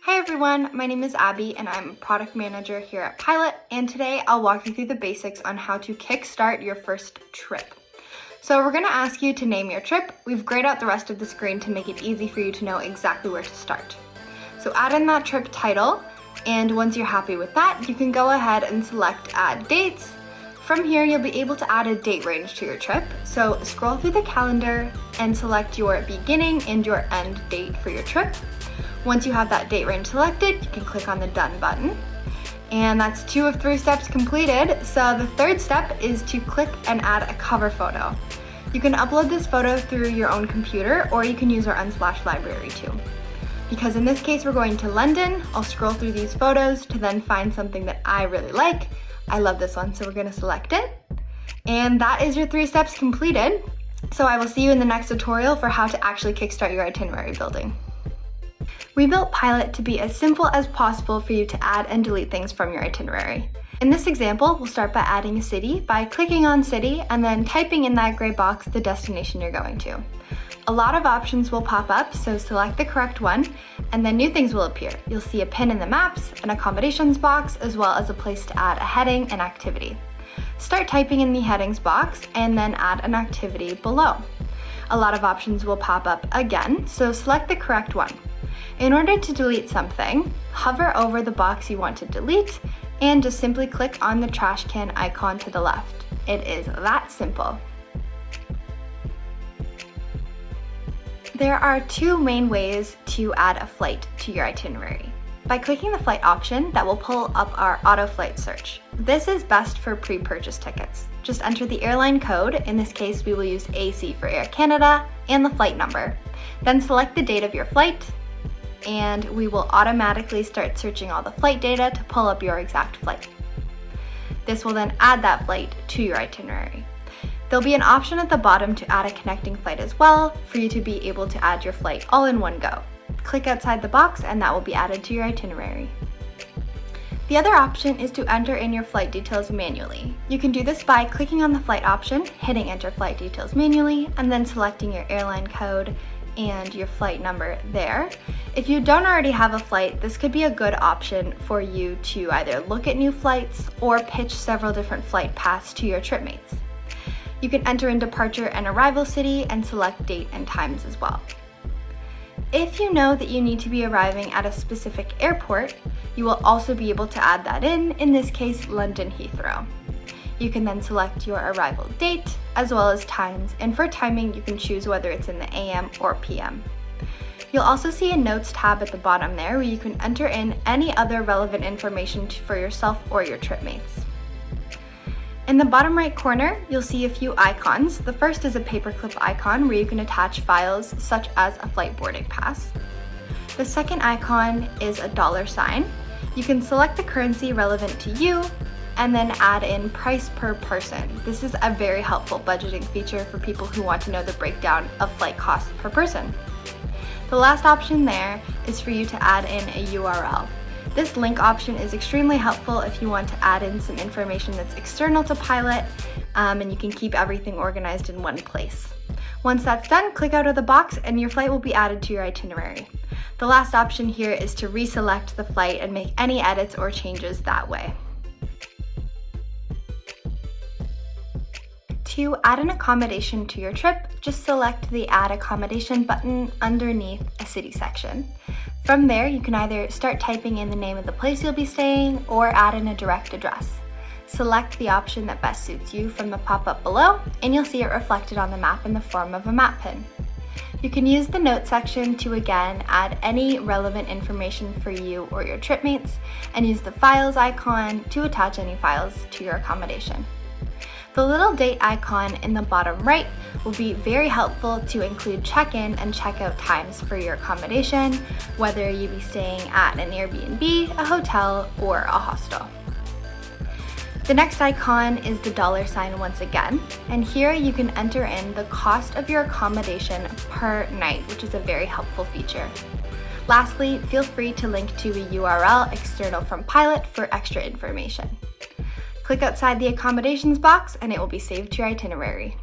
Hi everyone, my name is Abby and I'm a product manager here at Pilot, and today I'll walk you through the basics on how to kickstart your first trip. So we're going to ask you to name your trip. We've grayed out the rest of the screen to make it easy for you to know exactly where to start. So add in that trip title, and once you're happy with that, you can go ahead and select Add Dates. From here, you'll be able to add a date range to your trip. So scroll through the calendar and select your beginning and your end date for your trip. Once you have that date range selected, you can click on the Done button. And that's 2 of 3 steps completed. So the third step is to click and add a cover photo. You can upload this photo through your own computer, or you can use our Unsplash library too. Because in this case we're going to London, I'll scroll through these photos to then find something that I really like. I love this one, so we're going to select it. And that is your 3 steps completed. So I will see you in the next tutorial for how to actually kickstart your itinerary building. We built Pilot to be as simple as possible for you to add and delete things from your itinerary. In this example, we'll start by adding a city by clicking on city and then typing in that gray box the destination you're going to. A lot of options will pop up, so select the correct one, and then new things will appear. You'll see a pin in the maps, an accommodations box, as well as a place to add a heading and activity. Start typing in the headings box and then add an activity below. A lot of options will pop up again, so select the correct one. In order to delete something, hover over the box you want to delete and just simply click on the trash can icon to the left. It is that simple. There are 2 main ways to add a flight to your itinerary. By clicking the flight option, that will pull up our auto flight search. This is best for pre-purchase tickets. Just enter the airline code, in this case we will use AC for Air Canada, and the flight number. Then select the date of your flight, and we will automatically start searching all the flight data to pull up your exact flight. This will then add that flight to your itinerary. There'll be an option at the bottom to add a connecting flight as well, for you to be able to add your flight all in one go. Click outside the box and that will be added to your itinerary. The other option is to enter in your flight details manually. You can do this by clicking on the flight option, hitting enter flight details manually, and then selecting your airline code and your flight number there. If you don't already have a flight, this could be a good option for you to either look at new flights or pitch several different flight paths to your trip mates. You can enter in departure and arrival city and select date and times as well. If you know that you need to be arriving at a specific airport, you will also be able to add that in this case, London Heathrow. You can then select your arrival date as well as times, and for timing you can choose whether it's in the AM or PM. You'll also see a notes tab at the bottom there where you can enter in any other relevant information for yourself or your trip mates. In the bottom right corner, you'll see a few icons. The first is a paperclip icon where you can attach files such as a flight boarding pass. The second icon is a $sign. You can select the currency relevant to you and then add in price per person. This is a very helpful budgeting feature for people who want to know the breakdown of flight costs per person. The last option there is for you to add in a URL. This link option is extremely helpful if you want to add in some information that's external to Pilot, and you can keep everything organized in one place. Once that's done, click out of the box and your flight will be added to your itinerary. The last option here is to reselect the flight and make any edits or changes that way. To add an accommodation to your trip, just select the Add Accommodation button underneath a city section. From there, you can either start typing in the name of the place you'll be staying or add in a direct address. Select the option that best suits you from the pop-up below, and you'll see it reflected on the map in the form of a map pin. You can use the notes section to again add any relevant information for you or your trip mates, and use the files icon to attach any files to your accommodation. The little date icon in the bottom right will be very helpful to include check-in and check-out times for your accommodation, whether you be staying at an Airbnb, a hotel, or a hostel. The next icon is the $sign once again, and here you can enter in the cost of your accommodation per night, which is a very helpful feature. Lastly, feel free to link to a URL external from Pilot for extra information. Click outside the accommodations box and it will be saved to your itinerary.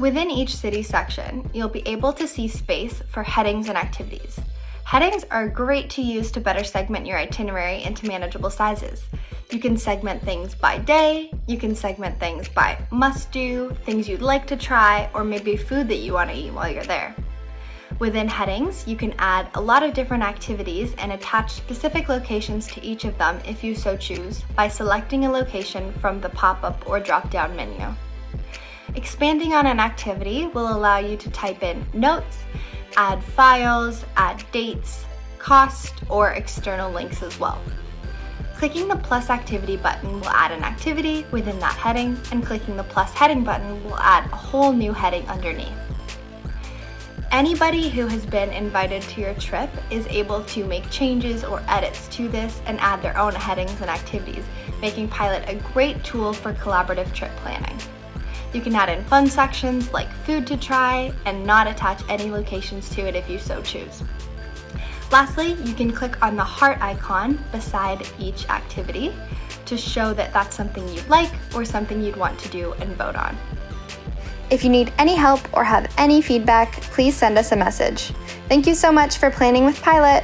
Within each city section, you'll be able to see space for headings and activities. Headings are great to use to better segment your itinerary into manageable sizes. You can segment things by day, you can segment things by must-do, things you'd like to try, or maybe food that you want to eat while you're there. Within headings, you can add a lot of different activities and attach specific locations to each of them if you so choose by selecting a location from the pop-up or drop-down menu. Expanding on an activity will allow you to type in notes, add files, add dates, cost, or external links as well. Clicking the plus activity button will add an activity within that heading, and clicking the plus heading button will add a whole new heading underneath. Anybody who has been invited to your trip is able to make changes or edits to this and add their own headings and activities, making Pilot a great tool for collaborative trip planning. You can add in fun sections like food to try and not attach any locations to it if you so choose. Lastly, you can click on the heart icon beside each activity to show that that's something you'd like or something you'd want to do and vote on. If you need any help or have any feedback, please send us a message. Thank you so much for planning with Pilot.